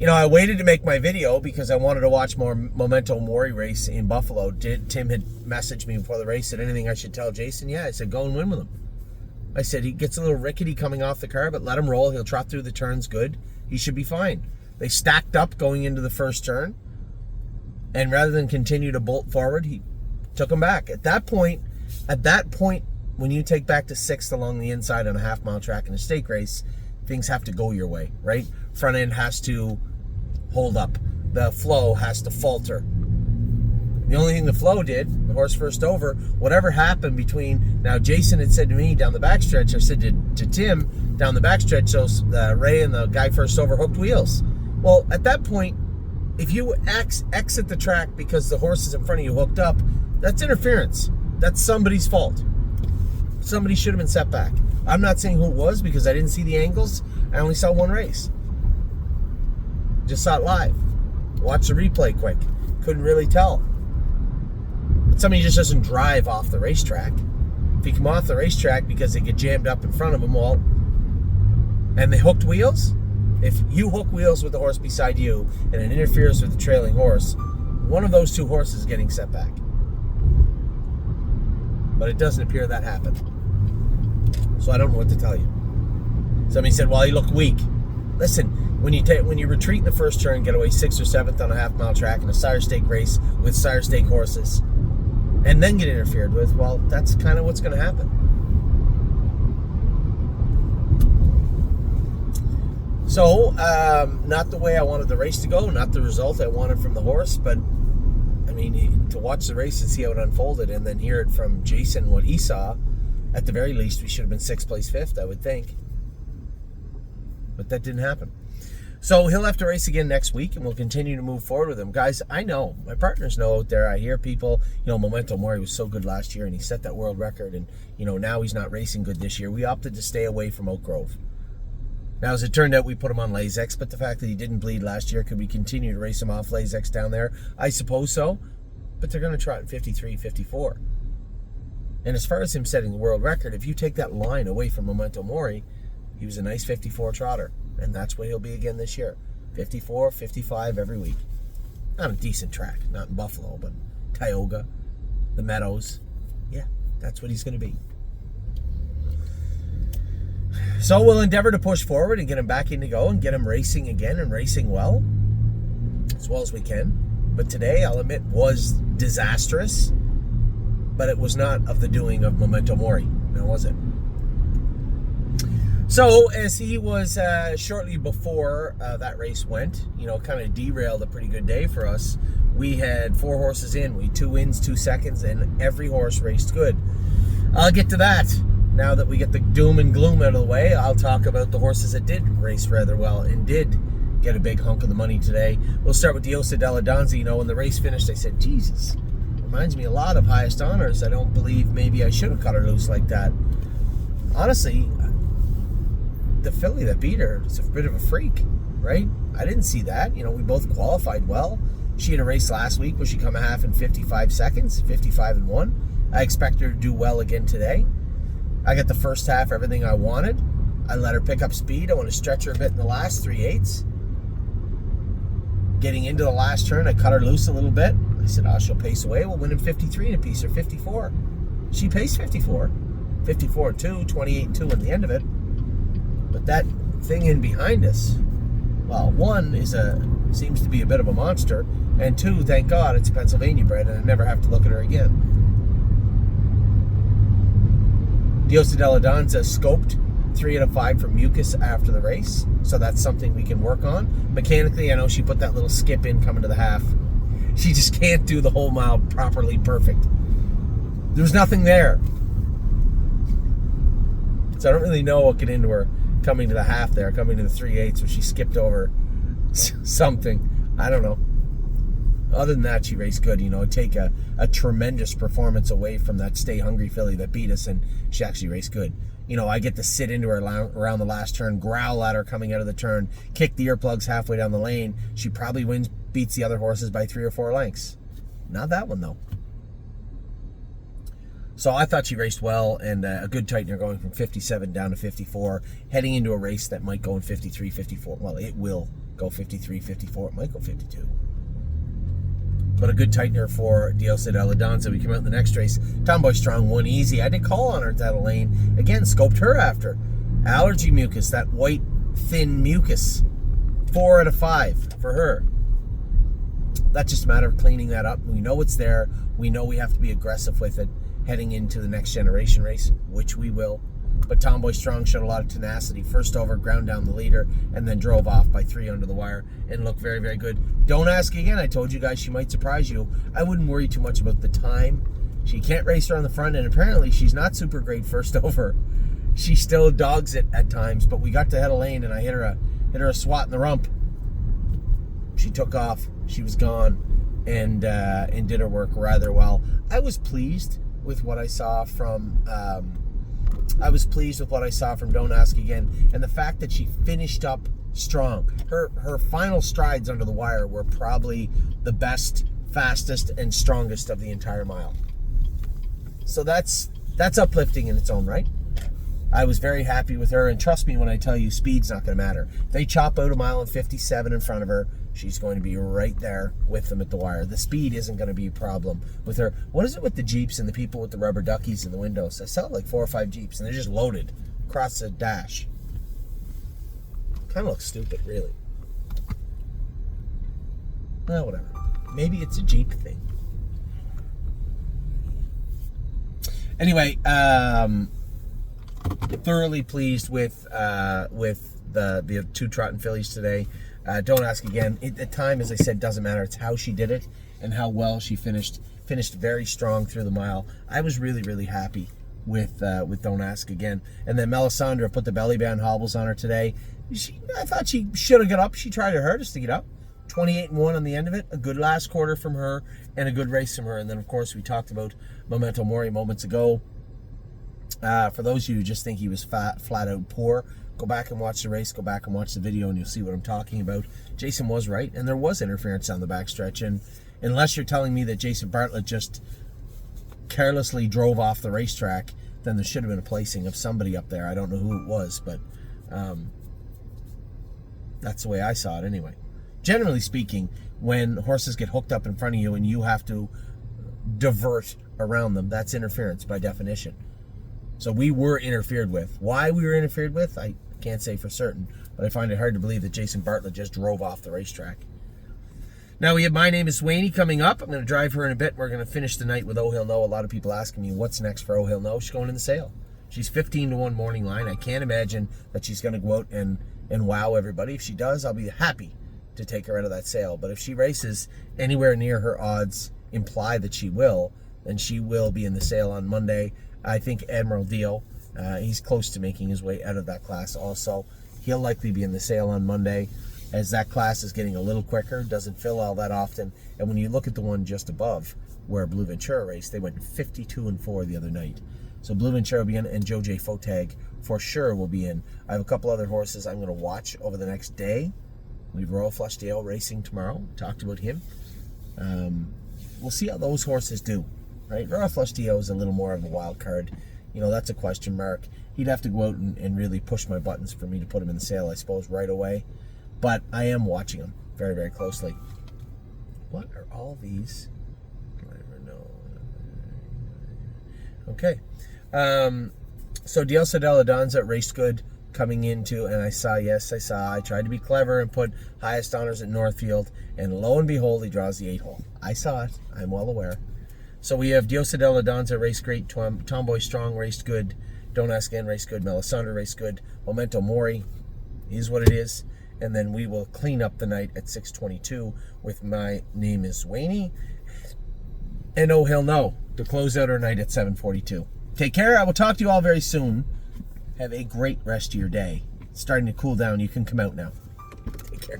I waited to make my video because I wanted to watch more Memento Mori race in Buffalo. Tim had messaged me before the race, said anything I should tell Jason? Yeah, I said go and win with him. I said he gets a little rickety coming off the car, but let him roll. He'll trot through the turns good. He should be fine. They stacked up going into the first turn, and rather than continue to bolt forward, he took him back. At that point, when you take back to sixth along the inside on a half-mile track in a stake race, things have to go your way, right? Front end has to hold up. The flow has to falter. The only thing the flow did, the horse first over, whatever happened between, now Jason had said to me down the backstretch, I said to Tim down the backstretch, so Ray and the guy first over hooked wheels. Well, at that point, if you exit the track because the horses in front of you hooked up, that's interference. That's somebody's fault. Somebody should have been set back. I'm not saying who it was because I didn't see the angles. I only saw one race. Just saw it live. Watched the replay quick. Couldn't really tell. But somebody just doesn't drive off the racetrack. If you come off the racetrack because they get jammed up in front of them, well, and they hooked wheels, if you hook wheels with the horse beside you and it interferes with the trailing horse, one of those two horses is getting set back. But it doesn't appear that happened. So I don't know what to tell you. Somebody said, well, he looked weak. Listen, when you retreat in the first turn, get away 6th or 7th on a half-mile track in a sire stake race with sire stake horses, and then get interfered with, well, that's kind of what's going to happen. So, not the way I wanted the race to go, not the result I wanted from the horse, but I mean, to watch the race and see how it unfolded and then hear it from Jason, what he saw, at the very least, we should have been 6th place 5th, I would think. But that didn't happen. So he'll have to race again next week, and we'll continue to move forward with him. Guys, I know, my partners know out there, I hear people, Memento Mori was so good last year, and he set that world record, and, now he's not racing good this year. We opted to stay away from Oak Grove. Now, as it turned out, we put him on Lasix, but the fact that he didn't bleed last year, could we continue to race him off Lasix down there? I suppose so, but they're going to trot in 53, 54. And as far as him setting the world record, if you take that line away from Memento Mori, he was a nice 54 trotter, and that's what he'll be again this year. 54, 55 every week. On a decent track, not in Buffalo, but Tioga, the Meadows. Yeah, that's what he's going to be. So we'll endeavor to push forward and get him back in to go and get him racing again and racing well as we can. But today, I'll admit, was disastrous, but it was not of the doing of Memento Mori. Now, was it? So, as he was shortly before that race went, kind of derailed a pretty good day for us. We had 4 horses in. We had 2 wins, 2 seconds, and every horse raced good. I'll get to that. Now that we get the doom and gloom out of the way, I'll talk about the horses that did race rather well and did get a big hunk of the money today. We'll start with Diosa della Danza. When the race finished, I said, Jesus, reminds me a lot of Highest Honors. I don't believe maybe I should have cut her loose like that. Honestly, the filly that beat her is a bit of a freak, right? I didn't see that. We both qualified well. She had a race last week where she come a half in 55 seconds, 55 and 1. I expect her to do well again today. I got the first half, everything I wanted. I let her pick up speed. I want to stretch her a bit in the last 3/8. Getting into the last turn, I cut her loose a little bit. I said, she'll pace away. We'll win in 53 and a piece, or 54. She paced 54. 54-2, 28-2 at the end of it. But that thing in behind us, well, 1 seems to be a bit of a monster, and 2, thank God, it's Pennsylvania bred, and I never have to look at her again. Diosa della Danza scoped 3 out of 5 from mucus after the race, so that's something we can work on. Mechanically, I know she put that little skip in coming to the half. She just can't do the whole mile properly perfect. There was nothing there. So I don't really know what get into her coming to the half there, coming to the 3/8, where she skipped over something. I don't know. Other than that, she raced good. Take a tremendous performance away from that Stay Hungry filly that beat us, and she actually raced good. I get to sit into her around the last turn, growl at her coming out of the turn, kick the earplugs halfway down the lane. She probably beats the other horses by 3 or 4 lengths. Not that one, though. So I thought she raced well, and a good tightener going from 57 down to 54, heading into a race that might go in 53, 54. Well, it will go 53, 54. It might go 52. But a good tightener for Diosa de la Danza. We come out in the next race. Tomboy Strong won easy. I did call on her at that lane. Again, scoped her after. Allergy mucus, that white, thin mucus. 4 out of 5 for her. That's just a matter of cleaning that up. We know it's there. We know we have to be aggressive with it heading into the next generation race, which we will. But Tomboy Strong showed a lot of tenacity. First over, ground down the leader, and then drove off by 3 under the wire and looked very, very good. Don't ask again. I told you guys she might surprise you. I wouldn't worry too much about the time. She can't race her on the front, and apparently she's not super great first over. She still dogs it at times, but we got to head a lane, and I hit her a swat in the rump. She took off. She was gone, and did her work rather well. I was pleased with what I saw from Don't Ask Again, and the fact that she finished up strong. Her final strides under the wire were probably the best, fastest, and strongest of the entire mile. So that's uplifting in its own right. I was very happy with her, and trust me when I tell you, speed's not going to matter. If they chop out a mile and 57 in front of her, she's going to be right there with them at the wire. The speed isn't going to be a problem with her. What is it with the Jeeps and the people with the rubber duckies in the windows? I saw like 4 or 5 Jeeps, and they're just loaded across the dash. Kind of looks stupid, really. Well, whatever. Maybe it's a Jeep thing. Anyway, thoroughly pleased with the 2 trotting fillies today. Don't Ask Again. The time, as I said, doesn't matter. It's how she did it and how well she finished. Finished very strong through the mile. I was really, really happy with Don't Ask Again. And then Melisandre put the belly band hobbles on her today. I thought she should have got up. She tried her hardest to get up. 28-1 on the end of it. A good last quarter from her and a good race from her. And then, of course, we talked about Memento Mori moments ago. For those of you who just think he was flat out poor, go back and watch the race, go back and watch the video, and you'll see what I'm talking about. Jason was right, and there was interference on the backstretch. And unless you're telling me that Jason Bartlett just carelessly drove off the racetrack, then there should have been a placing of somebody up there. I don't know who it was, but that's the way I saw it anyway. Generally speaking, when horses get hooked up in front of you and you have to divert around them, that's interference by definition. So we were interfered with. Why we were interfered with, I can't say for certain, but I find it hard to believe that Jason Bartlett just drove off the racetrack. Now we have My Name is Swaney coming up. I'm going to drive her in a bit. We're going to finish the night with Oh He'll Know. A lot of people asking me what's next for Oh He'll Know. She's going in the sale. She's 15-1 morning line. I can't imagine that she's going to go out and wow everybody. If she does, I'll be happy to take her out of that sale. But if she races anywhere near her odds imply that she will, then she will be in the sale on Monday. I think Admiral Dio, he's close to making his way out of that class also. He'll likely be in the sale on Monday, as that class is getting a little quicker, doesn't fill all that often. And when you look at the one just above, where Blue Ventura raced, they went 52-4 the other night. So Blue Ventura will be in, and Joe J. Fotag for sure will be in. I have a couple other horses I'm going to watch over the next day. We have Royal Flush Dale racing tomorrow. Talked about him. We'll see how those horses do. Right, Royal Flush Dio is a little more of a wild card. You know, that's a question mark. He'd have to go out and really push my buttons for me to put him in the sale, I suppose, right away. But I am watching him very, very closely. What are all these? I never know. Okay. So Diosa de la Danza raced good coming into, and I tried to be clever and put highest honors at Northfield, and lo and behold, he draws the 8-hole. I saw it. I'm well aware. So we have Diosa de la Danza raced great, Tomboy Strong raced good, Don't Ask Again raced good, Melisandre raced good, Memento Mori is what it is, and then we will clean up the night at 6:22 with My Name is Swaney, and Oh He'll Know to close out our night at 7:42. Take care. I will talk to you all very soon. Have a great rest of your day. It's starting to cool down. You can come out now. Take care.